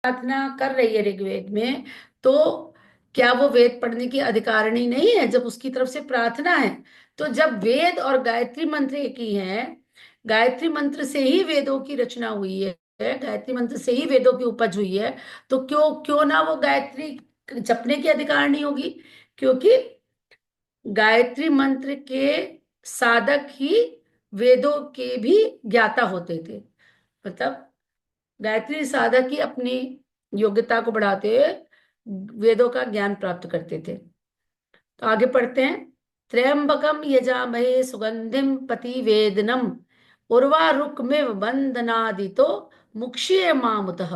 प्रार्थना कर रही है ऋग्वेद में, तो क्या वो वेद पढ़ने की अधिकारिणी नहीं है जब उसकी तरफ से प्रार्थना है? तो जब वेद और गायत्री मंत्र एक ही है, गायत्री मंत्र से ही वेदों की रचना हुई है, गायत्री मंत्र से ही वेदों की उपज हुई है, तो क्यों क्यों ना वो गायत्री जपने की अधिकारिणी होगी? क्योंकि गायत्री मंत्र के साधक ही वेदों के भी ज्ञाता होते थे। मतलब गायत्री साधक ही अपनी योग्यता को बढ़ाते हुए वेदों का ज्ञान प्राप्त करते थे। तो आगे पढ़ते हैं। त्र्यंबकम यजामहे सुगंधिम पतिवेदनम उर्वारुकमिव बंदनादितो मुक्षीय मामुतः।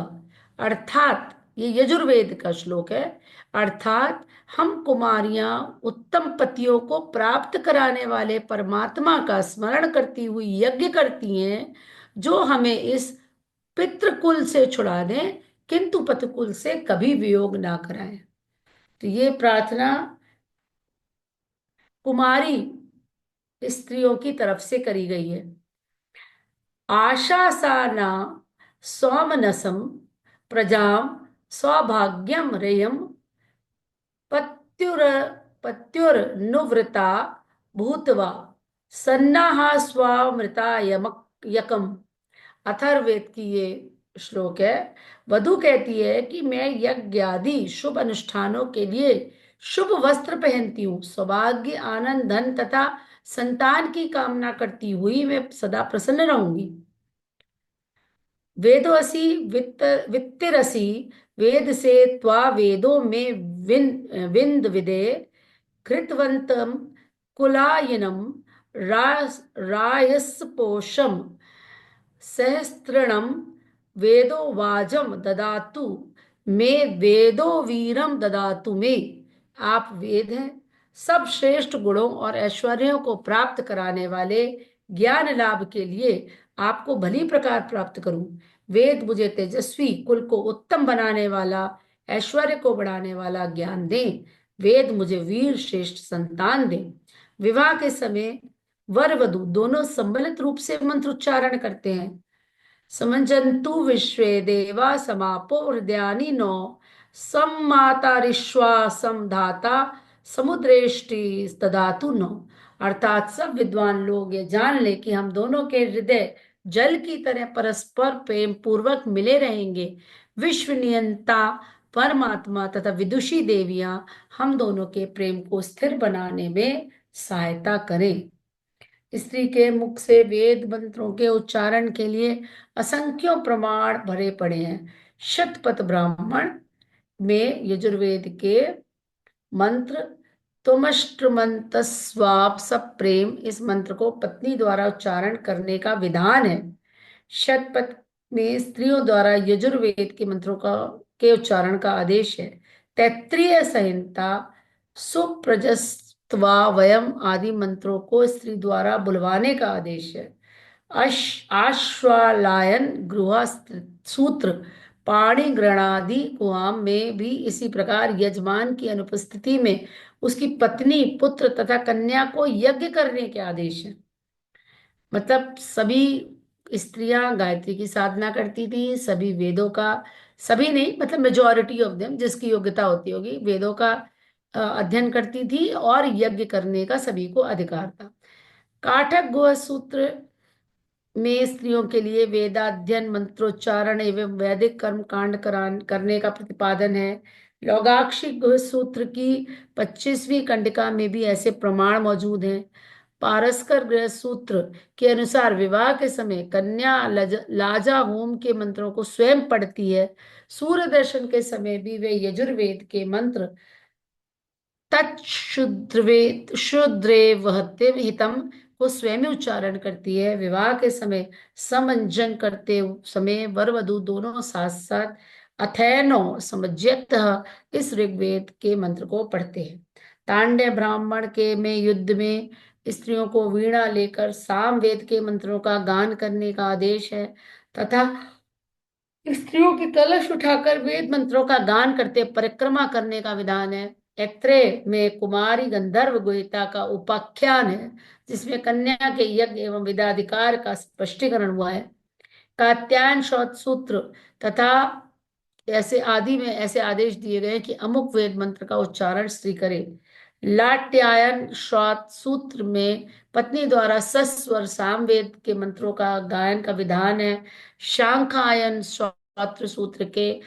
अर्थात ये यजुर्वेद का श्लोक है। अर्थात हम कुमारियां उत्तम पतियों को प्राप्त कराने वाले परमात्मा का स्मरण करती हुई यज्ञ करती हैं, जो हमें इस पितृकुल से छुड़ा दें, किंतु पतिकुल से कभी वियोग ना कराएं। तो ये प्रार्थना कुमारी स्त्रियों की तरफ से करी गई है। आशासाना सौमनसम प्रजाम सौभाग्यम रेयम पत्युर पत्युर्नुवृता भूतवा सन्नाहा स्वामृता यमक यकम। अथर्ववेद की ये श्लोक है। वधु कहती है कि मैं यज्ञ आदि शुभ अनुष्ठानों के लिए शुभ वस्त्र पहनती हूँ, सौभाग्य आनंद धन तथा संतान की कामना करती हुई मैं सदा प्रसन्न रहूंगी। वेदोसी वित्त वित्तिरसी वेद से त्वा वेदों में विंद विदे कृतवंतम कुलायिनम रायस्पोषम सहस्त्रणम वेदो वाजम ददातु मे वेदो वीरम ददातु मे। आप वेद हैं, सब श्रेष्ठ गुणों और ऐश्वर्यों को प्राप्त कराने वाले, ज्ञान लाभ के लिए आपको भली प्रकार प्राप्त करूं। वेद मुझे तेजस्वी कुल को उत्तम बनाने वाला, ऐश्वर्य को बढ़ाने वाला ज्ञान दें। वेद मुझे वीर श्रेष्ठ संतान दें। विवाह के समय वर वधु दोनों सम्मिलित रूप से मंत्र उच्चारण करते हैं। समंजन्तु विश्वे देवा समापो हृदयानि नो सम्मातारिश्वा समधाता समुद्रेष्टि ददातु नो। अर्थात सब विद्वान लोग ये जान ले कि हम दोनों के हृदय जल की तरह परस्पर प्रेम पूर्वक मिले रहेंगे। विश्व नियंता परमात्मा तथा विदुषी देवियां हम दोनों के प्रेम को स्थिर बनाने में सहायता करें। स्त्री के मुख से वेद मंत्रों के उच्चारण के लिए असंख्यों प्रमाण भरे पड़े हैं। शतपथ ब्राह्मण में यजुर्वेद के मंत्र तुमष्ट्रमंतस्वाप सब प्रेम, इस मंत्र को पत्नी द्वारा उच्चारण करने का विधान है। शतपथ में स्त्रियों द्वारा यजुर्वेद के मंत्रों का के उच्चारण का आदेश है। तैत्तिरीय संहिता सुप्रजस्त्वा वयम आदि मंत्रों को स्त्री द्वारा बुलवाने का आदेश है। आश्वालायन गृह सूत्र पाणि ग्रहणादि कुआम में भी इसी प्रकार यजमान की अनुपस्थिति में उसकी पत्नी पुत्र तथा कन्या को यज्ञ करने के आदेश है। मतलब सभी स्त्रियां गायत्री की साधना करती थी, सभी वेदों का, सभी नहीं मतलब मेजोरिटी ऑफ देम, जिसकी योग्यता होती होगी, वेदों का अध्ययन करती थी और यज्ञ करने का सभी को अधिकार था। काठक गुह सूत्र में स्त्रियों के लिए वेदाध्ययन मंत्रोच्चारण एवं वैदिक कर्म कांड करने का प्रतिपादन है। लौगाक्षी गुह सूत्र की 25वीं कंडिका में भी ऐसे प्रमाण मौजूद हैं। पारस्कर गृह सूत्र के अनुसार विवाह के समय कन्या लाजा होम के मंत्रों को स्वयं पढ़ती है। सूर्य दर्शन के समय भी वे यजुर्वेद के मंत्र तत्शुद्रवेद शुद्रेवहते हितम को स्वयं ही उच्चारण करती है। विवाह के समय समंजन करते समय वर वधु दोनों साथ साथ अथैनो समज्यत इस ऋग्वेद के मंत्र को पढ़ते हैं। तांडव ब्राह्मण के में युद्ध में स्त्रियों को वीणा लेकर साम वेद के मंत्रों का गान करने का आदेश है, तथा स्त्रियों की कलश उठाकर वेद मंत्रों का गान करते परिक्रमा करने का विधान है। ऐत्रेय में कुमारी गंधर्व गुहिता का उपाख्यान है, जिसमें कन्या के यज्ञ एवं विदाधिकार का स्पष्टीकरण हुआ है। कात्यायन शौच सूत्र तथा ऐसे आदि में ऐसे आदेश दिए गए कि अमुक वेद मंत्र का उच्चारण स्त्री करे। लाट्यायन श्रौत सूत्र में पत्नी द्वारा सस्वर सामवेद के मंत्रों का गायन का विधान है। शांखायन श्रौत्र सूत्र के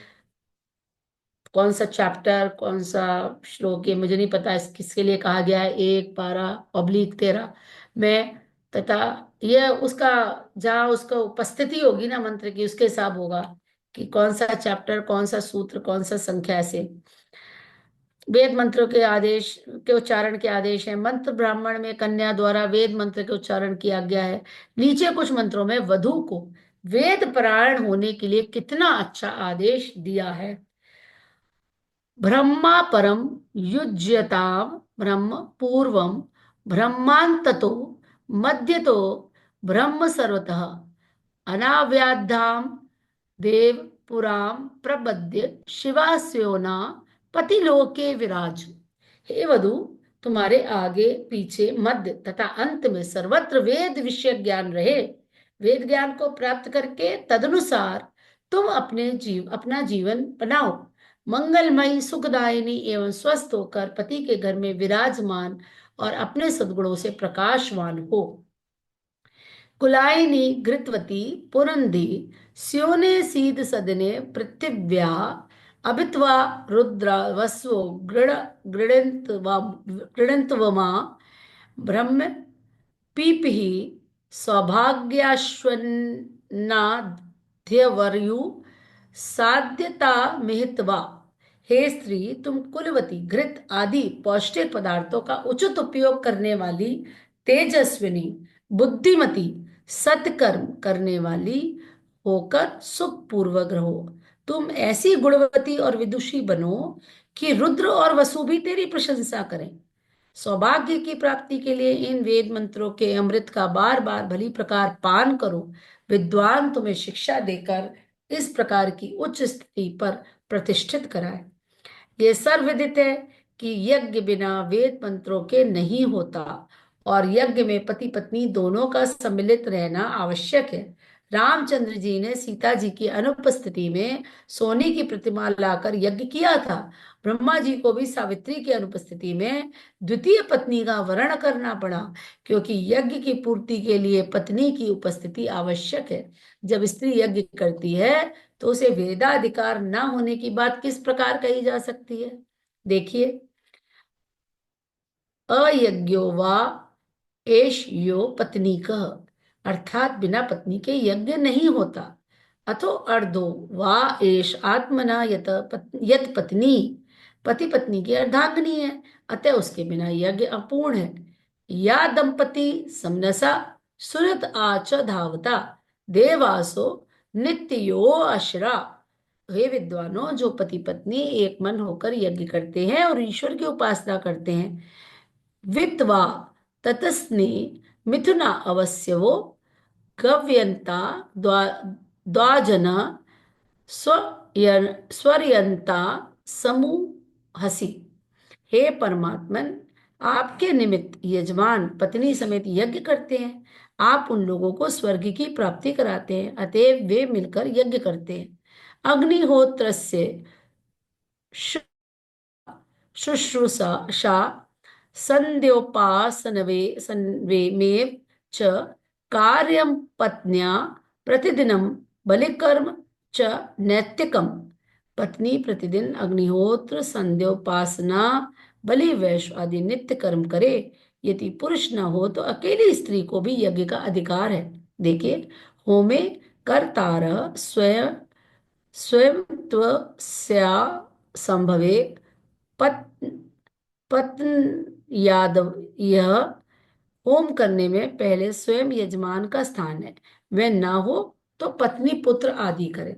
कौन सा चैप्टर, कौन सा श्लोक, ये मुझे नहीं पता इस किसके लिए कहा गया है, 1 12 / 13 में, तथा यह उसका जहाँ उसका उपस्थिति होगी ना मंत्र की, उसके हिसाब होगा कि कौन सा चैप्टर, कौन सा सूत्र, कौन सा संख्या से। वेद मंत्रों के आदेश के उच्चारण के आदेश हैं। मंत्र ब्राह्मण में कन्या द्वारा वेद मंत्र के उच्चारण किया गया है। नीचे कुछ मंत्रों में वधु को वेद पारायण होने के लिए कितना अच्छा आदेश दिया है। ब्रह्मा परम युज्यताम ब्रह्म पूर्वम ब्रह्मांततो मध्यतो ब्रह्म सर्वतः अनाव्याधाम देव पुराम प्रबद्य शिवास्योना पतिलोके विराज। हे वधु, तुम्हारे आगे पीछे मध्य तथा अंत में सर्वत्र वेद विषय ज्ञान रहे। वेद ज्ञान को प्राप्त करके तदनुसार तुम अपना जीवन बनाओ। मंगलमयी सुखदायिनी एवं स्वस्थ होकर पति के घर में विराजमान और अपने सद्गुणों से प्रकाशवान हो। कुलायिनी घृतवती पुरंदी स्योने सीद सदने पृथिव्या अभित्वा रुद्र वस्वो गृणंतवमा ब्रह्म पीपिः सौभाग्याश्वन्नाध्यवर्यु साध्यता मिहित्वा। हे स्त्री, तुम कुलवती घृत आदि पौष्टिक पदार्थों का उचित उपयोग करने वाली, तेजस्विनी, बुद्धिमती, सत्कर्म करने वाली होकर सुखपूर्वक रहो। तुम ऐसी गुणवती और विदुषी बनो कि रुद्र और वसु भी तेरी प्रशंसा करें। सौभाग्य की प्राप्ति के लिए इन वेद मंत्रों के अमृत का बार बार भली प्रकार पान करो। विद्वान तुम्हें शिक्षा देकर इस प्रकार की उच्च स्थिति पर प्रतिष्ठित कराए। ये सर्वविदित है कि यज्ञ बिना वेद मंत्रों के नहीं होता और यज्ञ में पति पत्नी दोनों का सम्मिलित रहना आवश्यक है। रामचंद्र जी ने सीता जी की अनुपस्थिति में सोने की प्रतिमा लाकर यज्ञ किया था। ब्रह्मा जी को भी सावित्री की अनुपस्थिति में द्वितीय पत्नी का वर्ण करना पड़ा, क्योंकि यज्ञ की पूर्ति के लिए पत्नी की उपस्थिति आवश्यक है। जब स्त्री यज्ञ करती है तो उसे वेदाधिकार न होने की बात किस प्रकार कही जा सकती है। देखिए, अयज्ञो वा एष यो पत्नी कह, अर्थात बिना पत्नी के यज्ञ नहीं होता। अथो अर्धो वा एष आत्मना यत पत्नी, पति पत्नी की अर्धांगिनी है, अतः उसके बिना यज्ञ अपूर्ण है। या दंपति समनसा सुरत आच धावता देवासो नित्यो अशरा। हे विद्वानों, जो पति पत्नी एक मन होकर यज्ञ करते हैं और ईश्वर की उपासना करते हैं, वित्वा ततस्ने मिथुना अवश्यवो गव्यंता द्वाजना स्वर्यंता समूहसी। हे परमात्मन, आपके निमित्त यजमान पत्नी समेत यज्ञ करते हैं। आप उन लोगों को स्वर्ग की प्राप्ति कराते हैं, अतएव वे मिलकर यज्ञ करते हैं। अग्निहोत्रस्य शुश्रूषा संध्योपासनवे संवेमेव च कार्यं पत्न्या प्रतिदिनं बलिकर्म च नैतिकम। पत्नी प्रतिदिन अग्निहोत्र, संध्योपासना, बलि वैश्व आदि नित्य कर्म करे। यदि पुरुष न हो तो अकेली स्त्री को भी यज्ञ का अधिकार है। देखिए, होमे कर्तार स्वयं स्वयं त्वस्या संभवे पत पत्न यादव। यह होम करने में पहले स्वयं यजमान का स्थान है। वह ना हो तो पत्नी पुत्र आदि करे।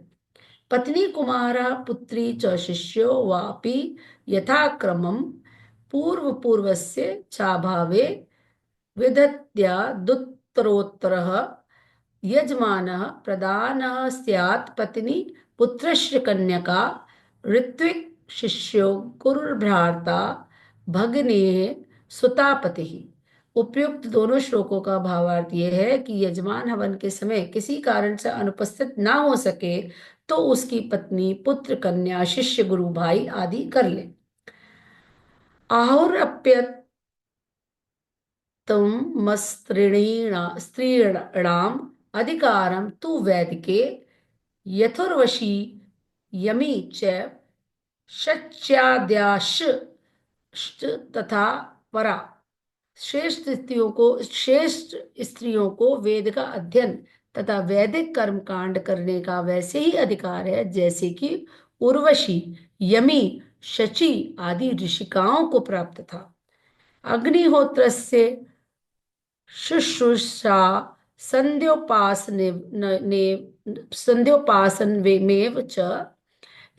पत्नी कुमारा पुत्री च शिष्यो वापि यथाक्रमं पूर्व पूर्वस्य चाभावे विदत्या दुत्तरोत्तरः यजमानः प्रधानः स्यात्। पत्नी पुत्रस्य कन्यका ऋत्विक शिष्यो गुरुर्भ्राता भगिनी सुतापति। उपयुक्त दोनों श्लोकों का भावार्थ यह है कि यजमान हवन के समय किसी कारण से अनुपस्थित ना हो सके तो उसकी पत्नी, पुत्र, कन्या, शिष्य, गुरु, भाई आदि कर ले। आहुरप्यतम स्त्रीणाम अधिकारम तु वैदिके यथुर्वशी यमी च शच्याद्याश तथा परा। श्रेष्ठ स्त्रियों को वेद का अध्ययन तथा वैदिक कर्म कांड करने का वैसे ही अधिकार है जैसे कि उर्वशी, यमी, शची आदि ऋषिकाओं को प्राप्त था। अग्निहोत्र से शुश्रूषा संध्योपासने संध्योपासनमेव च।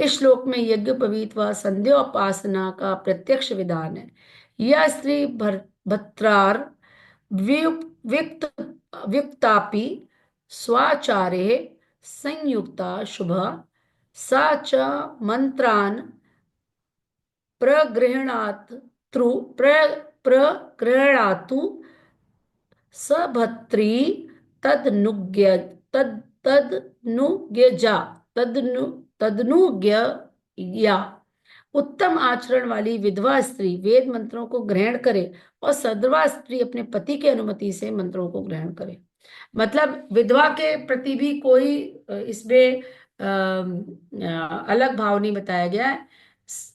इस श्लोक में यज्ञ पवीत व संध्योपासना का प्रत्यक्ष विधान है। यह स्त्री भर्त्रार व्युक्त व्युक्तापि स्वाचारे संयुक्ता शुभ सा च मंत्रान प्रगृह्णात प्रगृह्णातु सभत्री तदनुज्ञ तद तदनुज्ञजा तदनु तदनुज्ञ या। उत्तम आचरण वाली विधवा स्त्री वेद मंत्रों को ग्रहण करे और सधवा स्त्री अपने पति की अनुमति से मंत्रों को ग्रहण करे। मतलब विधवा के प्रति भी कोई इसमें अलग भाव नहीं बताया गया है।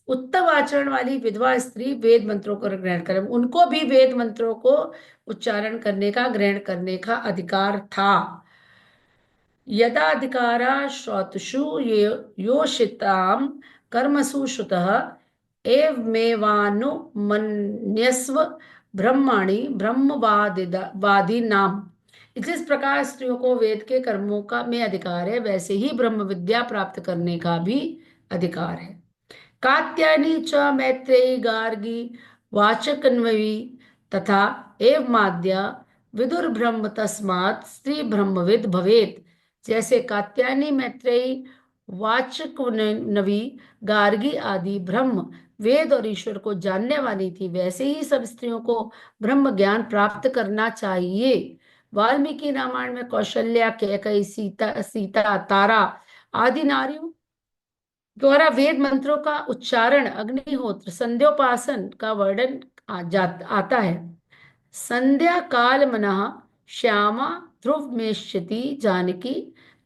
उत्तम आचरण वाली विधवा स्त्री वेद मंत्रों को ग्रहण करे, उनको भी वेद मंत्रों को उच्चारण करने का, ग्रहण करने का अधिकार था। यदाधिकारा श्रोतुषु योषिताम कर्मसु श्रुतः एवमेवानुमन्यस्व ब्रह्माणि ब्रह्मवादी नाम। जिस प्रकार स्त्रियों को वेद के कर्मों का में अधिकार है वैसे ही ब्रह्म विद्या प्राप्त करने का भी अधिकार है। कात्यायनी च मैत्रेयी गार्गी वाचकन्वयी तथा एवमाद्या विदुर ब्रह्म तस्मात् स्त्री ब्रह्मविद भवेत। जैसे कात्यायनी, मैत्रेयी, वाचकनवी, गार्गी आदि ब्रह्म, वेद और ईश्वर को जानने वाली थी, वैसे ही सब स्त्रियों को ब्रह्म ज्ञान प्राप्त करना चाहिए। वाल्मीकि रामायण में कौशल्या, कैकेयी, सीता, तारा आदि नारियों द्वारा वेद मंत्रों का उच्चारण, अग्निहोत्र, संध्योपासन का वर्णन आता है। संध्या काल मनः श्यामा ध्रुव मेष्यति जानकी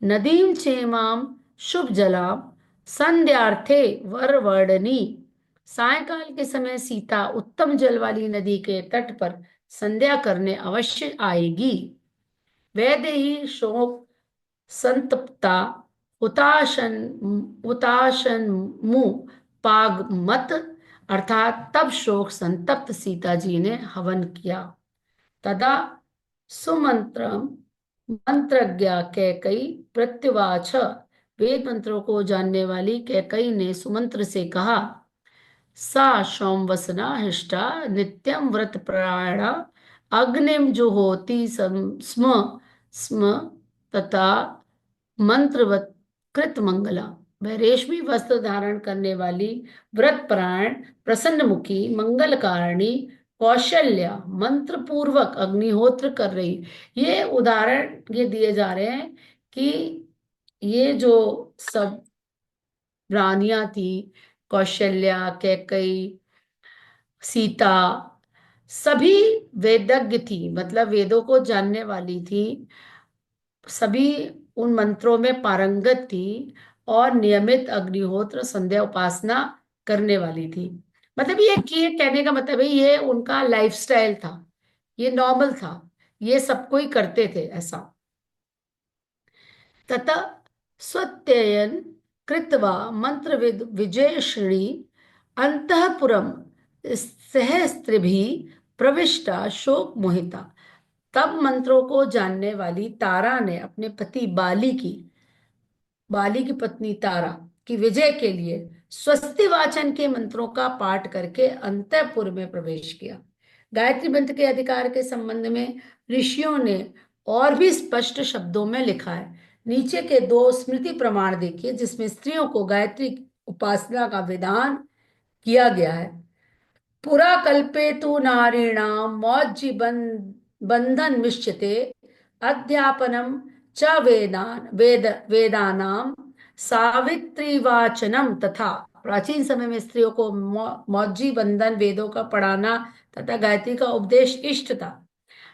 नदीम चेमाम शुभ जलाम संध्यार्थे वरवर्णनी। सायंकाल के समय सीता उत्तम जल वाली नदी के तट पर संध्या करने अवश्य आएगी। वैदेही शोक संतप्ता उताशन उताशन मुंह पाग मत, अर्थात तब शोक संतप्त सीता जी ने हवन किया। तदा सुमंत्र मंत्रज्ञा कैकई प्रत्युवाच। वेद मंत्रों को जानने वाली कैकई ने सुमंत्र से कहा, सा सोमवसना हृष्टा नित्यं व्रतपरायणा अग्निम जुहोति स्म स्म तथा मंत्रवत कृत मंगला। वह रेशमी वस्त्र धारण करने वाली, व्रतपरायण, प्रसन्नमुखी, मंगलकारिणी कौशल्या मंत्र पूर्वक अग्निहोत्र कर रही। ये उदाहरण ये दिए जा रहे हैं कि ये जो सब रानियां थी, कौशल्या, कैकई, सीता, सभी वेदज्ञ थी, मतलब वेदों को जानने वाली थी, सभी उन मंत्रों में पारंगत थी और नियमित अग्निहोत्र संध्या उपासना करने वाली थी। मतलब ये कहने का मतलब है ये उनका लाइफस्टाइल था, ये नॉर्मल था, ये सबको ही करते थे ऐसा। तथा स्वत्ययन कृत्वा मंत्रविद विजयश्री अंतःपुरम सहस्त्रिभिः प्रविष्टा शोक मोहिता। तब मंत्रों को जानने वाली तारा ने अपने पति बाली की पत्नी तारा की विजय के लिए स्वस्ति वाचन के मंत्रों का पाठ करके अंतःपुर में प्रवेश किया। गायत्री मंत्र के अधिकार के संबंध में ऋषियों ने और भी स्पष्ट शब्दों में लिखा है। नीचे के दो स्मृति प्रमाण देखिए जिसमें स्त्रियों को गायत्री उपासना का विधान किया गया है। पुरा कल्पे तु नारीणाम मौज्जी बंधन मिश्यते अध्यापनम च वेदानाम सावित्री वाचनम, तथा प्राचीन समय में स्त्रियों को मौजी बंधन वेदों का पढ़ाना तथा गायत्री का उपदेश इष्ट था।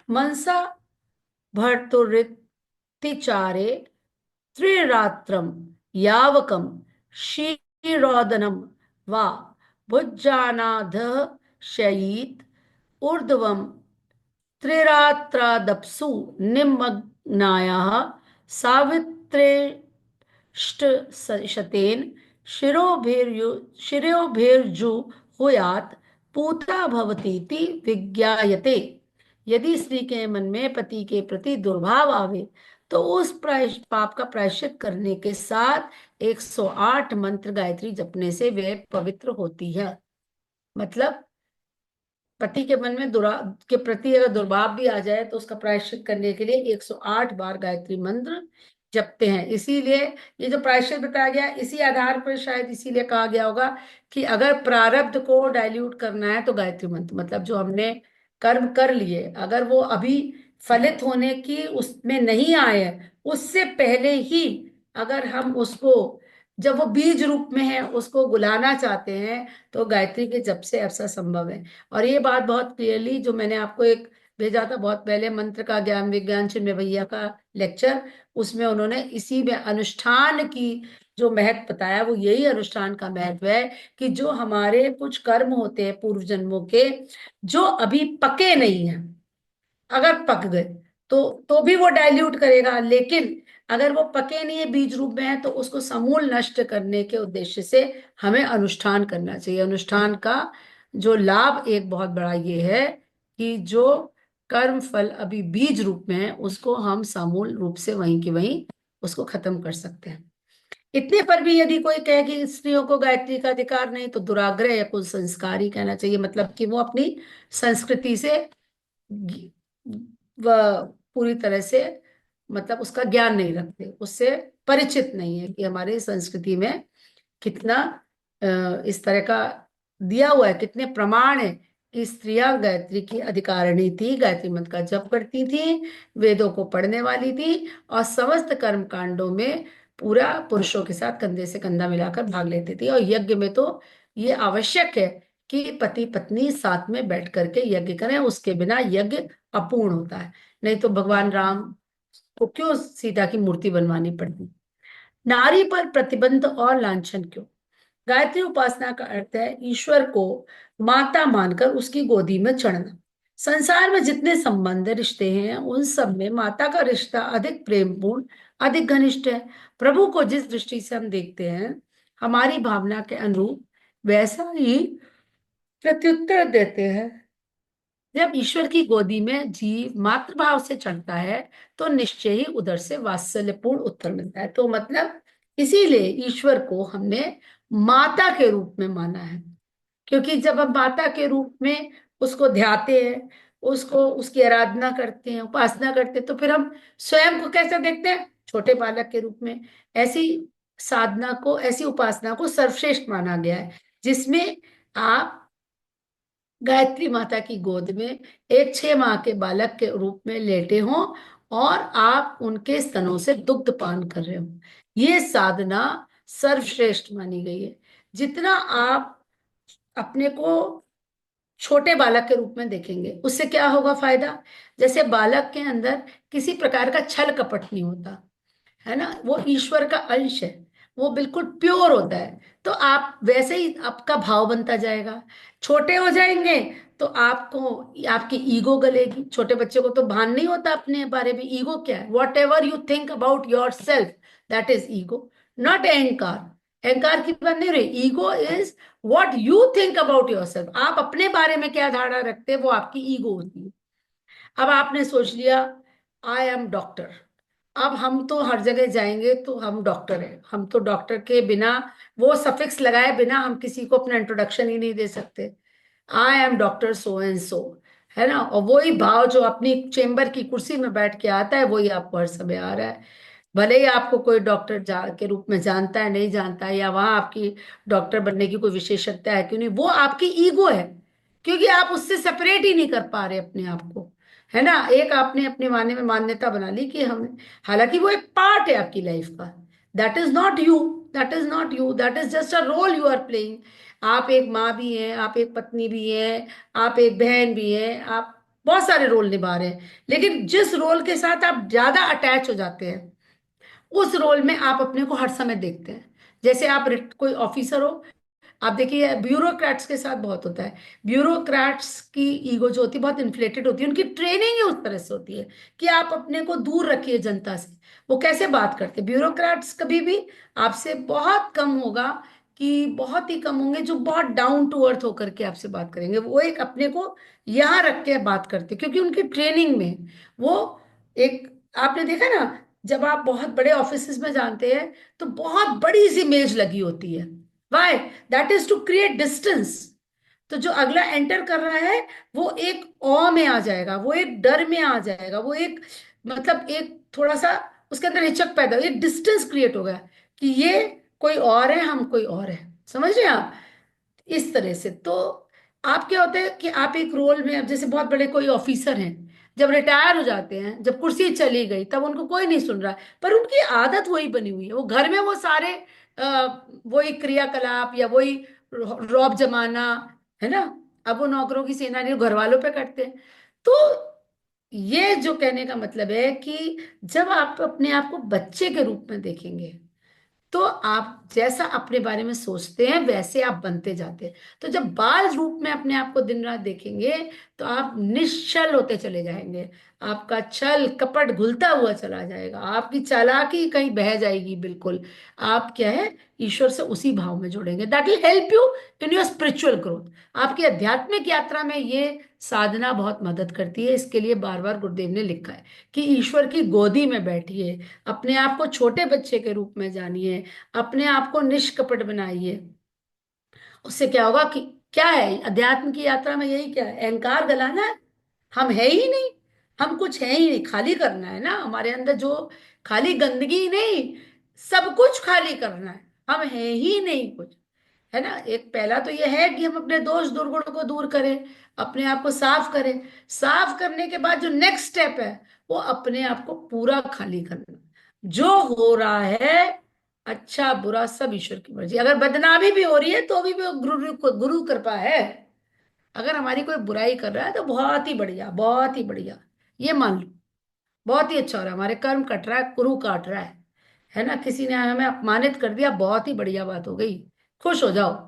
मनसा भर्तुरितिचारे त्रिरात्रम यावकम क्षीरोदनम वा भुज्जानाध शयीत ऊर्ध्वम त्रिरात्रादप्सु निमग्नायाः सावित्रेष्टशतेन शिरोभिर्जुहुयात् पूता भवतीति विज्ञायते। यदि स्त्री के मन में पति के प्रति दुर्भाव आवे तो उस पाप का प्रायश्चित करने के साथ 108 मंत्र गायत्री जपने से वह पवित्र होती है। मतलब पति के मन में दुरा के प्रति अगर दुर्भाव भी आ जाए तो उसका प्रायश्चित करने के लिए 108 बार गायत्री मंत्र जपते हैं। इसीलिए ये जो प्रायश्चित बताया गया, इसी आधार पर शायद इसीलिए कहा गया होगा कि अगर प्रारब्ध को डाइल्यूट करना है तो गायत्री मंत्र, मतलब जो हमने कर्म कर लिए अगर वो अभी फलित होने की उसमें नहीं आए हैं, उससे पहले ही अगर हम उसको, जब वो बीज रूप में है, उसको बुलाना चाहते हैं तो गायत्री के जप से ऐसा संभव है। और ये बात बहुत क्लियरली जो मैंने आपको एक भेजा था बहुत पहले, मंत्र का ज्ञान विज्ञान चिन्मय भैया का लेक्चर, उसमें उन्होंने इसी में अनुष्ठान की जो महत्व बताया, वो यही अनुष्ठान का महत्व है कि जो हमारे कुछ कर्म होते हैं पूर्व जन्मों के, जो अभी पके नहीं है, अगर पक गए तो भी वो डाइल्यूट करेगा, लेकिन अगर वो पके नहीं है, बीज रूप में है, तो उसको समूल नष्ट करने के उद्देश्य से हमें अनुष्ठान करना चाहिए। अनुष्ठान का जो लाभ एक बहुत बड़ा ये है कि जो कर्म फल अभी बीज रूप में है उसको हम समूल रूप से वहीं के वहीं उसको खत्म कर सकते हैं। इतने पर भी यदि कोई कहे कि स्त्रियों को गायत्री का अधिकार नहीं, तो दुराग्रह या कुछ संस्कारी कहना चाहिए, मतलब कि वो अपनी संस्कृति से वह पूरी तरह से, मतलब उसका ज्ञान नहीं रखते, उससे परिचित नहीं है कि हमारी संस्कृति में कितना इस तरह का दिया हुआ है, कितने प्रमाण है कि स्त्रियां गायत्री की अधिकारिणी थी, गायत्री मंत्र का जप करती थी, वेदों को पढ़ने वाली थी और समस्त कर्म कांडों में पूरा पुरुषों के साथ कंधे से कंधा मिलाकर भाग लेती थी। और यज्ञ में तो ये आवश्यक है कि पति पत्नी साथ में बैठ करके यज्ञ करें, उसके बिना यज्ञ अपूर्ण होता है। नहीं तो भगवान राम को क्यों सीता की मूर्ति बनवानी पड़ती। नारी पर प्रतिबंध और लांछन क्यों। गायत्री उपासना का अर्थ है ईश्वर को माता मानकर उसकी गोदी में चढ़ना। संसार में जितने संबंध रिश्ते हैं उन सब में माता का रिश्ता अधिक प्रेमपूर्ण, अधिक घनिष्ठ है। प्रभु को जिस दृष्टि से हम देखते हैं, हमारी भावना के अनुरूप वैसा ही प्रत्युत्तर देते हैं। जब ईश्वर की गोदी में जीव मातृभाव से चढ़ता है तो निश्चय ही उधर से वात्सल्यपूर्ण उत्तर मिलता है। तो मतलब इसीलिए ईश्वर को हमने माता के रूप में माना है, क्योंकि जब हम माता के रूप में उसको ध्याते हैं, उसको उसकी आराधना करते हैं, उपासना करते हैं, तो फिर हम स्वयं को कैसे देखते हैं, छोटे बालक के रूप में। ऐसी साधना को, ऐसी उपासना को सर्वश्रेष्ठ माना गया है, जिसमें आप गायत्री माता की गोद में एक 6 माह के बालक के रूप में लेटे हों और आप उनके स्तनों से दुग्ध पान कर रहे हो, ये साधना सर्वश्रेष्ठ मानी गई है। जितना आप अपने को छोटे बालक के रूप में देखेंगे उससे क्या होगा फायदा। जैसे बालक के अंदर किसी प्रकार का छल कपट नहीं होता है ना, वो ईश्वर का अंश है, वो बिल्कुल प्योर होता है, तो आप वैसे ही आपका भाव बनता जाएगा। छोटे हो जाएंगे तो आपको, आपकी ईगो गलेगी। छोटे बच्चे को तो भान नहीं होता अपने बारे में, ईगो क्या है, what ever you think about your self, that is ego, not अहंकार। अहंकार की बात नहीं रही, ego is what you think about your self. आप अपने बारे में क्या धारणा रखते हैं वो आपकी ईगो होती है। अब आपने सोच लिया आई एम डॉक्टर, अब हम तो हर जगह जाएंगे तो हम डॉक्टर हैं, हम तो डॉक्टर के बिना, वो सफिक्स लगाए बिना हम किसी को अपना इंट्रोडक्शन ही नहीं दे सकते। I am doctor so and so, है ना, और वही भाव जो अपनी चेम्बर की कुर्सी में बैठ के आता है वही आपको हर समय आ रहा है। भले ही आपको कोई डॉक्टर के रूप में जानता है नहीं जानता है, या वहां आपकी डॉक्टर बनने की कोई विशेषज्ञता है क्यों नहीं, वो आपकी ईगो है, क्योंकि आप उससे सेपरेट ही नहीं कर पा रहे अपने आप को, है ना। एक आपने अपने मानने में मान्यता बना ली कि हम, हालांकि वो एक पार्ट है आपकी लाइफ का, that is not you. That is not you, that is just a role you are playing. आप एक माँ भी हैं, आप एक पत्नी भी हैं, आप एक बहन भी हैं, आप बहुत सारे रोल निभा रहे हैं, लेकिन जिस रोल के साथ आप ज्यादा अटैच हो जाते हैं उस रोल में आप अपने को हर समय देखते हैं। जैसे आप कोई ऑफिसर हो, आप देखिए ब्यूरोक्रेट्स के साथ बहुत होता है। ब्यूरोक्रेट्स की ईगो जो होती है बहुत इन्फ्लेटेड होती है, उनकी ट्रेनिंग ही उस तरह से होती है कि आप अपने को दूर रखिए जनता से। वो कैसे बात करते हैं ब्यूरोक्रेट्स, कभी भी आपसे बहुत कम होगा, कि बहुत ही कम होंगे जो बहुत डाउन टू अर्थ होकर के आपसे बात करेंगे। वो एक अपने को यहाँ रख के बात करते हैं, क्योंकि उनकी ट्रेनिंग में वो एक, आपने देखा ना, जब आप बहुत बड़े ऑफिसेज में जानते हैं तो बहुत बड़ी सी मेज लगी होती है। Why? That is to create distance. तो जो अगला एंटर कर रहा है वो एक ऑ में आ जाएगा, वो एक डर में आ जाएगा, वो एक, मतलब एक थोड़ा सा उसके अंदर हिचक पैदा, एक डिस्टेंस क्रिएट होगा कि ये कोई और है, हम कोई और है। समझ रहे हैं आप? इस तरह से तो आप क्या होता है कि आप एक रोल में, अब जैसे बहुत बड़े कोई ऑफिसर हैं, जब रिटायर हो जाते हैं, जब कुर्सी चली गई तब उनको कोई नहीं सुन रहा है, पर उनकी आदत वही बनी हुई है। वो घर में वो सारे वही क्रियाकलाप या वही रौब जमाना, है ना। अब वो नौकरों की सेना नहीं, घर वालों पे करते हैं। तो ये जो कहने का मतलब है कि जब आप अपने आप को बच्चे के रूप में देखेंगे तो आप जैसा अपने बारे में सोचते हैं वैसे आप बनते जाते हैं। तो जब बाल रूप में अपने आप को दिन रात देखेंगे तो आप निश्चल होते चले जाएंगे। आपका छल कपट घुलता हुआ चला जाएगा, आपकी चालाकी कहीं बह जाएगी बिल्कुल। आप क्या है, ईश्वर से उसी भाव में जुड़ेंगे। That will help you in your spiritual growth. आपकी आध्यात्मिक यात्रा में ये साधना बहुत मदद करती है। इसके लिए बार बार गुरुदेव ने लिखा है कि ईश्वर की गोदी में बैठिए, अपने आप को छोटे बच्चे के रूप में जानिए, अपने आप को निष्कपट बनाइए। उससे क्या होगा कि, क्या है अध्यात्म की यात्रा में, यही क्या है, अहंकार गलाना है। हम है ही नहीं, हम कुछ है ही नहीं, खाली करना है ना हमारे अंदर जो, खाली गंदगी नहीं, सब कुछ खाली करना है। हम है ही नहीं कुछ, है ना। एक पहला तो यह है कि हम अपने दोष दुर्गुणों को दूर करें, अपने आप को साफ करें। साफ करने के बाद जो नेक्स्ट स्टेप है वो अपने आप को पूरा खाली करना। जो हो रहा है अच्छा बुरा सब ईश्वर की मर्जी। अगर बदनामी भी हो रही है तो भी वो गुरु गुरु कृपा है। अगर हमारी कोई बुराई कर रहा है तो बहुत ही बढ़िया, बहुत ही बढ़िया, ये मान लो बहुत ही अच्छा हो रहा है, हमारे कर्म कट रहा है, कुरु काट रहा है ना। किसी ने हमें अपमानित कर दिया, बहुत ही बढ़िया बात हो गई, खुश हो जाओ।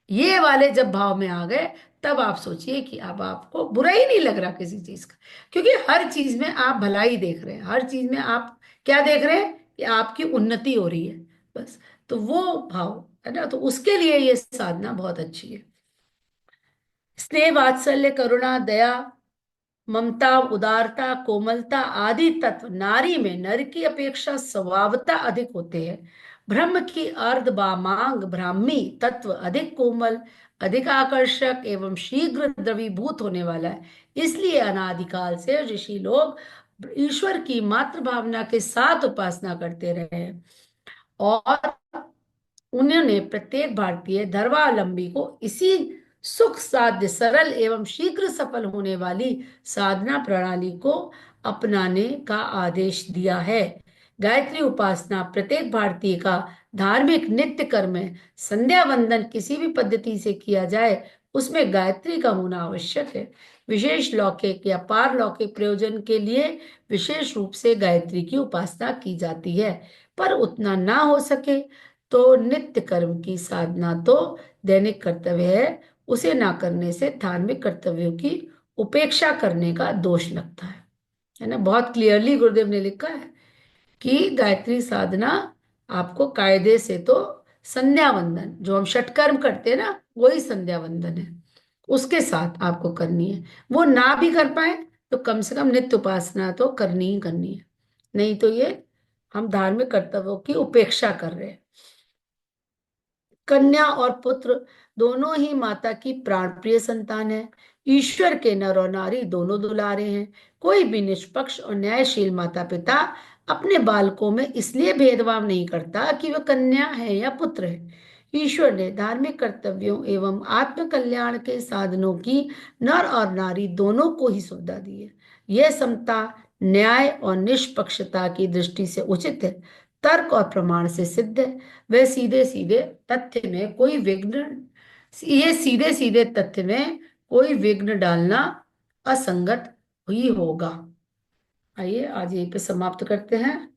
ये वाले जब भाव में आ गए तब आप सोचिए कि अब आपको बुरा ही नहीं लग रहा किसी चीज का, क्योंकि हर चीज में आप भलाई देख रहे हैं, हर चीज में आप क्या देख रहे हैं कि आपकी उन्नति हो रही है। बस, तो वो भाव है ना, तो उसके लिए ये साधना बहुत अच्छी है। स्नेह वात्सल्य करुणा दया ममता उदारता कोमलता आदि तत्व नारी में नर की अपेक्षा स्वभावता अधिक होते हैं। ब्रह्म की अर्ध वामांग ब्राह्मी तत्व अधिक कोमल, अधिक आकर्षक एवं शीघ्र द्रवीभूत होने वाला है। इसलिए अनादिकाल से ऋषि लोग ईश्वर की मातृ भावना के साथ उपासना करते रहे हैं, और उन्होंने प्रत्येक भारतीय धर्मावलंबी को इसी सुख साध्य सरल एवं शीघ्र सफल होने वाली साधना प्रणाली को अपनाने का आदेश दिया है। गायत्री उपासना प्रत्येक भारतीय का धार्मिक नित्य कर्म है। संध्या वंदन किसी भी पद्धति से किया जाए उसमें गायत्री का होना आवश्यक है। विशेष लौकिक या पारलौकिक प्रयोजन के लिए विशेष रूप से गायत्री की उपासना की जाती है, पर उतना ना हो सके तो नित्य कर्म की साधना तो दैनिक कर्तव्य है, उसे ना करने से धार्मिक कर्तव्यों की उपेक्षा करने का दोष लगता है ना। बहुत क्लियरली गुरुदेव ने लिखा है कि गायत्री साधना आपको कायदे से तो संध्या वंदन जो हम षटकर्म करते हैं ना, वही संध्या वंदन है, उसके साथ आपको करनी है। वो ना भी कर पाए तो कम से कम नित्य उपासना तो करनी ही करनी है, नहीं तो ये हम धार्मिक कर्तव्यों की उपेक्षा कर रहे हैं। कन्या और पुत्र दोनों ही माता की प्राण प्रिय संतान है। ईश्वर के नर और नारी दोनों दुलारे हैं। कोई भी निष्पक्ष और न्यायशील माता पिता अपने बालकों में इसलिए भेदभाव नहीं करता कि वह कन्या है या पुत्र है। ईश्वर ने धार्मिक कर्तव्यों एवं आत्म कल्याण के साधनों की नर और नारी दोनों को ही सुविधा दी है। यह समता न्याय और निष्पक्षता की दृष्टि से उचित है। तर्क और प्रमाण से सिद्ध है। वह सीधे सीधे तथ्य में कोई विघ्न ये सीधे सीधे तथ्य में कोई विघ्न डालना असंगत ही होगा। आइए आज यहीं पे समाप्त करते हैं।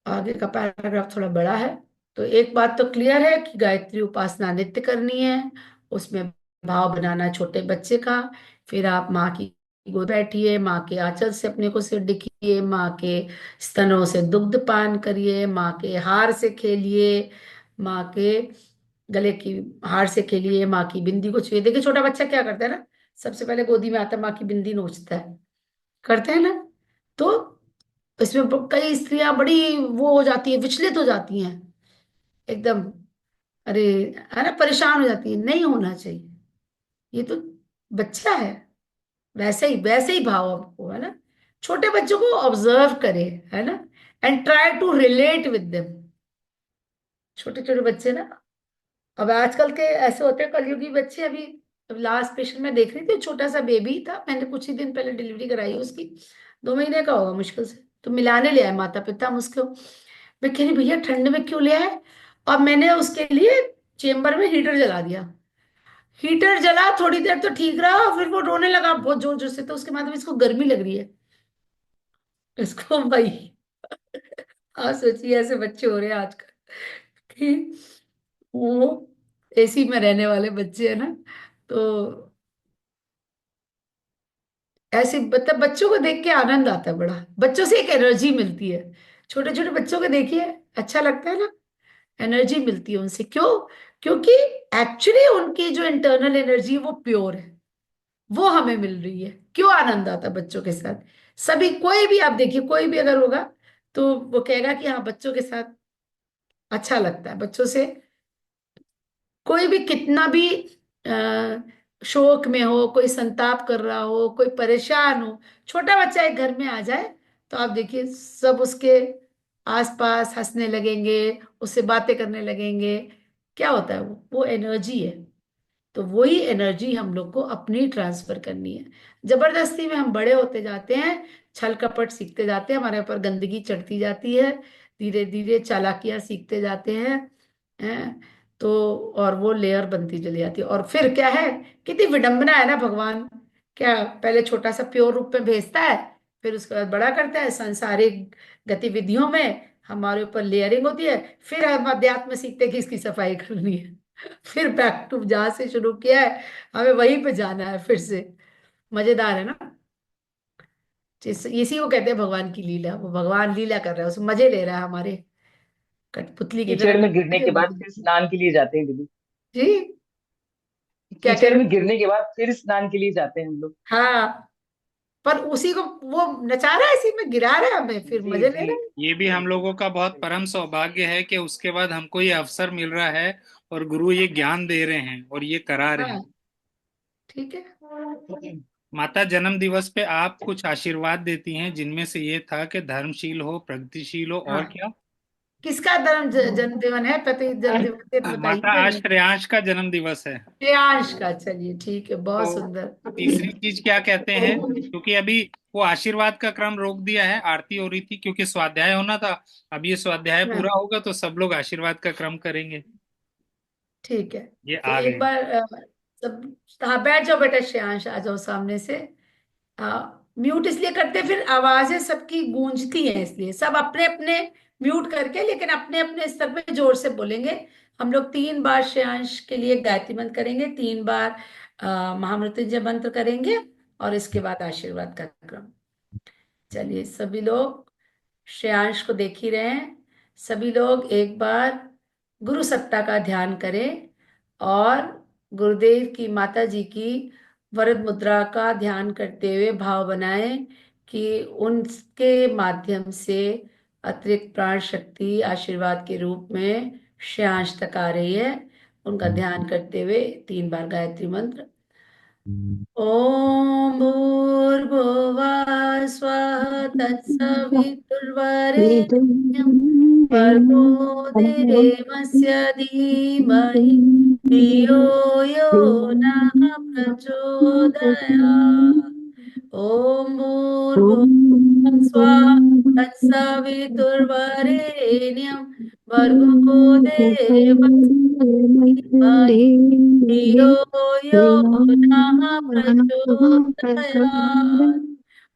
आगे का पैराग्राफ थोड़ा बड़ा है। तो एक बात तो क्लियर है कि गायत्री उपासना नित्य करनी है। उसमें भाव बनाना है छोटे बच्चे का। फिर आप माँ की गोद बैठिए, माँ के आंचल से अपने को सिर ढकिए, माँ के स्तनों से दुग्ध पान करिए, माँ के हार से खेलिए, माँ के गले की हार से खेलिए, माँ की बिंदी को छुए। देखिए छोटा बच्चा क्या करता है ना, सबसे पहले गोदी में आता है, माँ की बिंदी नोचता है, करते हैं ना। तो इसमें कई स्त्रियां बड़ी वो हो जाती है, विचलित हो जाती हैं एकदम, अरे है ना, परेशान हो जाती है। नहीं होना चाहिए, ये तो बच्चा है। वैसे ही भाव आपको है ना। छोटे बच्चों को ऑब्जर्व करें, है ना, and try to relate with them. छोटे छोटे बच्चे ना, अब आजकल के ऐसे होते हैं कलयुगी बच्चे। अभी लास्ट पेशेंट में देख रही थी, छोटा सा बेबी था, मैंने कुछ ही दिन पहले डिलीवरी कराई है उसकी, 2 महीने का होगा मुश्किल से। तो मिलाने ले आए माता पिता हम उसको। मैं कह रही भैया ठंड में क्यों ले आए। और मैंने उसके लिए चेम्बर में हीटर जला दिया। हीटर जला, थोड़ी देर तो ठीक रहा, फिर वो रोने लगा बहुत जोर जोर से। तो उसके बाद में इसको गर्मी लग रही है, इसको भाई। हाँ सोचिए ऐसे बच्चे हो रहे हैं आजकल कि वो एसी में रहने वाले बच्चे है ना। तो ऐसे मतलब बच्चों को देख के आनंद आता है बड़ा, बच्चों से एक एनर्जी मिलती है। छोटे छोटे बच्चों को देखिए, अच्छा लगता है ना, एनर्जी मिलती है उनसे। क्यों? क्योंकि एक्चुअली उनकी जो इंटरनल एनर्जी है वो प्योर है, वो हमें मिल रही है। क्यों आनंद आता है बच्चों के साथ। सभी कोई भी आप देखिए, कोई भी अगर होगा तो वो कहेगा कि हाँ बच्चों के साथ अच्छा लगता है, बच्चों से। कोई भी कितना भी शोक में हो, कोई संताप कर रहा हो, कोई परेशान हो, छोटा बच्चा एक घर में आ जाए तो आप देखिए सब उसके आसपास हंसने लगेंगे, उससे बातें करने लगेंगे। क्या होता है वो एनर्जी है। तो वही एनर्जी हम लोग को अपनी ट्रांसफर करनी है। जबरदस्ती में हम बड़े होते जाते हैं, छल कपट सीखते जाते हैं, हमारे ऊपर गंदगी चढ़ती जाती है, धीरे धीरे चालाकियां सीखते जाते हैं। तो और वो लेयर बनती चली जाती है। और फिर क्या है, कितनी विडंबना है ना। भगवान क्या पहले छोटा सा प्योर रूप में भेजता है, फिर उसके बाद बड़ा करता है। सांसारिक गतिविधियों में हमारे ऊपर लेयरिंग होती है, फिर हम अध्यात्म में सीखते हैं कि इसकी सफाई करनी है। फिर बैक टू जहां से शुरू किया है, हमें वहीं पे जाना है फिर से। मजेदार है ना। इसी को कहते हैं भगवान की लीला। वो भगवान लीला कर रहा है, उसमें मजे ले रहा है हमारे कठपुतली की कीचड़ तरह। में गिरने के बाद फिर स्नान के लिए जाते हैं दीदी। जी, क्या कह कीचड़ रहे में हो। गिरने के बाद फिर स्नान के लिए जाते हैं हम लोग। हाँ, पर उसी को वो नचा रहा है, इसी में गिरा रहा है हमें, फिर जी मजे ले जी। रहे हैं। ये भी हम लोगों का बहुत परम सौभाग्य है कि उसके बाद हमको ये अवसर मिल रहा है और गुरु ये ज्ञान दे रहे हैं और ये करा रहे हैं। हाँ ठीक है। माता जन्म दिवस पे आप कुछ आशीर्वाद देती हैं, जिनमें से ये था कि धर्मशील हो, प्रगतिशील हो, और हाँ, क्या? किसका जन्मदिन है, पति जन्मदिन है तो माता बताइए आज नहीं। श्रेयांश का जन्म दिवस है। श्रेयांश का, चलिए ठीक है, बहुत तो सुंदर। तीसरी चीज क्या कहते हैं, क्योंकि अभी वो आशीर्वाद का क्रम रोक दिया है, आरती हो रही थी क्योंकि स्वाध्याय होना था। अब ये स्वाध्याय पूरा हाँ होगा तो सब लोग आशीर्वाद का क्रम करेंगे। ठीक है। ये तो आ एक गए। बार सब, हाँ बैठ जाओ बेटा, श्रेयांश आ जाओ सामने से। म्यूट इसलिए करते हैं, फिर आवाजें सबकी गूंजती हैं, इसलिए सब अपने अपने म्यूट करके, लेकिन अपने अपने स्तर पे जोर से बोलेंगे। हम लोग 3 बार श्रेयांश के लिए गायत्री मंत्र करेंगे, 3 बार महामृत्युंजय मंत्र करेंगे, और इसके बाद आशीर्वाद का क्रम। चलिए सभी लोग श्रेयांश को देख ही रहे हैं। सभी लोग एक बार गुरु सत्ता का ध्यान करें, और गुरुदेव की माता जी की वरद मुद्रा का ध्यान करते हुए भाव बनाएं कि उनके माध्यम से अतिरिक्त प्राण शक्ति आशीर्वाद के रूप में श्रेयांश तक आ रही है। उनका ध्यान करते हुए 3 बार गायत्री मंत्र। ओम भूर्भुवः स्वः तत्सवितुर्वरेण्यं भर्गो देवस्य धीमहि धियो यो नः प्रचोदयात्। ओम भूर्भुवः स्वाहा तत्सवितुर्वरेण्यं भर्गो देवस्य धीमहि धियो यो नः प्रचोदयात्।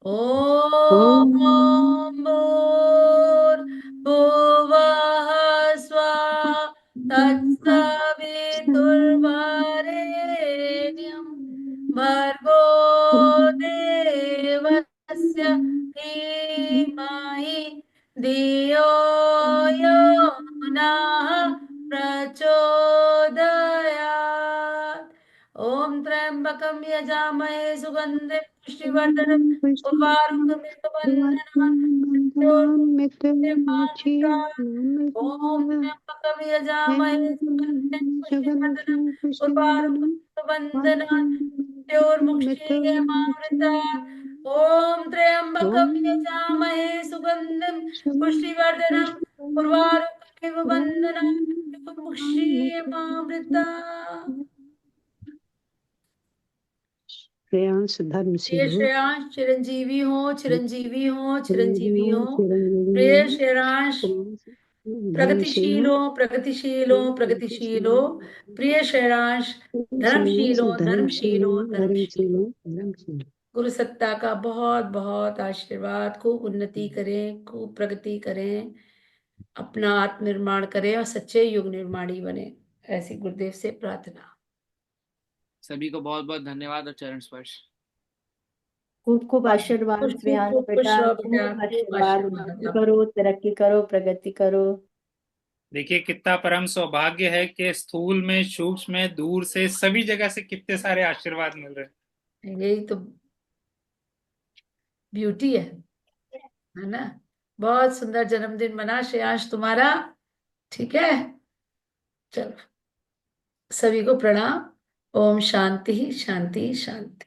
ॐ भूर्भुवः स्वः तत्सवितुर्वरेण्यं भर्गो देवस्य धीमहि धियो यो नः प्रचोदयात्। ॐ त्र्यम्बकं यजामहे सुगन्धिं पुष्टिवर्धनम् उर्वारुकमिव बन्धनान् ॐ त्र्यम्बकं यजामहे सुगन्धिं पुष्टिवर्धनम् उर्वारुकमिव बन्धनान् मृत्योर्मुक्षीयमामृतात्। ॐ त्र्यम्बकं यजामहे सुगन्धिं पुष्टिवर्धनम् उर्वारुकमिव बन्धनान् मृत्योर्मुक्षीयमामृतात्। श्रेयांश धर्म प्रिय सिंह श्रेयांश चिरंजीवी हो, चिरंजीवी हो, चिरंजीवी हो। प्रिय श्रेयांश प्रगतिशील हो, प्रगतिशील हो, प्रगतिशील हो। प्रिय श्रेयांश धर्मशील हो, धर्मशील हो, धर्मशील हो। गुरु सत्ता का बहुत बहुत आशीर्वाद। खूब उन्नति करें, खूब प्रगति करें, अपना आत्मनिर्माण करें और सच्चे युग निर्माणी बने, ऐसी गुरुदेव से प्रार्थना। सभी को बहुत बहुत धन्यवाद और चरण स्पर्श। खूब खूब आशीर्वाद खुश श्रेयांश खुश बेटा, रहो खूब बेटा, खूब आशीर्वाद। आशीर्वाद उन्नति आपको। करो, तरक्की करो, प्रगति करो। देखिए कितना परम सौभाग्य है कि स्थूल में, सूक्ष्म में, दूर से, सभी जगह से कितने सारे आशीर्वाद मिल रहे हैं। यही तो ब्यूटी है ना। बहुत सुंदर जन्मदिन मना श्रेयांश तुम्हारा। ठीक है, चलो सभी को प्रणाम। ओम शांति शांति शांति।